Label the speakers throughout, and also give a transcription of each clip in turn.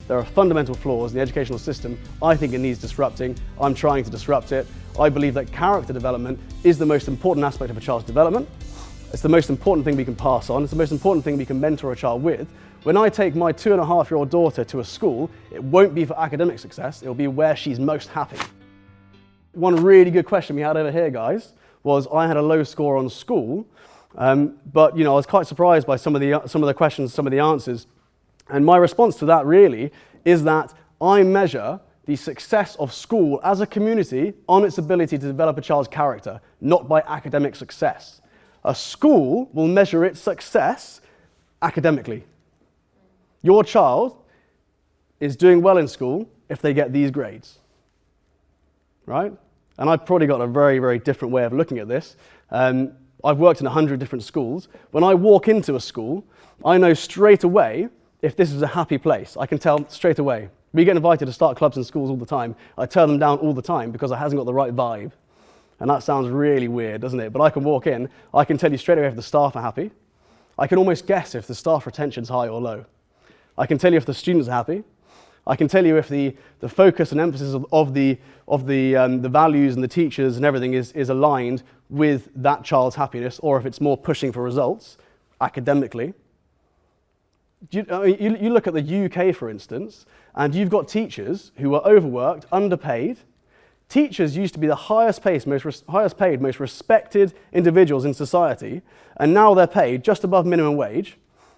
Speaker 1: there are fundamental flaws in the educational system. I think it needs disrupting. I'm trying to disrupt it. I believe that character development is the most important aspect of a child's development. It's the most important thing we can pass on. It's the most important thing we can mentor a child with. When I take my 2.5-year-old daughter to a school, it won't be for academic success, it'll be where she's most happy. One really good question we had over here, guys, was I had a low score on school, but I was quite surprised by some of the questions, some of the answers. And my response to that really is that I measure the success of school as a community on its ability to develop a child's character, not by academic success. A school will measure its success academically. Your child is doing well in school if they get these grades, right? And I've probably got a very, very different way of looking at this. I've worked in 100 different schools. When I walk into a school, I know straight away if this is a happy place. I can tell straight away. We get invited to start clubs in schools all the time. I turn them down all the time because it hasn't got the right vibe. And that sounds really weird, doesn't it? But I can walk in, I can tell you straight away if the staff are happy. I can almost guess if the staff retention's high or low. I can tell you if the students are happy. I can tell you if the focus and emphasis of the values and the teachers and everything is aligned with that child's happiness, or if it's more pushing for results academically. You look at the UK, for instance, and you've got teachers who are overworked, underpaid. Teachers used to be the highest paid, most respected individuals in society, and now they're paid just above minimum wage.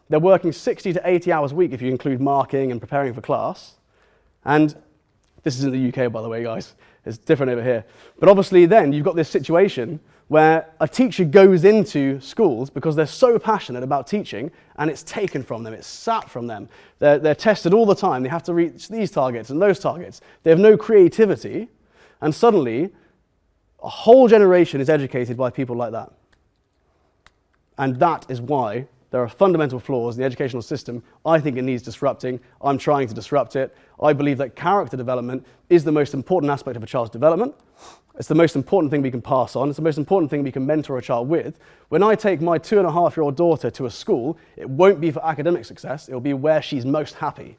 Speaker 1: They're working 60 to 80 hours a week if you include marking and preparing for class. And this is in the UK, by the way, guys. It's different over here. But obviously then you've got this situation where a teacher goes into schools because they're so passionate about teaching and it's taken from them, it's sapped from them. They're tested all the time. They have to reach these targets and those targets. They have no creativity. And suddenly, a whole generation is educated by people like that. And that is why there are fundamental flaws in the educational system. I think it needs disrupting. I'm trying to disrupt it. I believe that character development is the most important aspect of a child's development. It's the most important thing we can pass on. It's the most important thing we can mentor a child with. When I take my 2.5-year-old daughter to a school, it won't be for academic success. It'll be where she's most happy.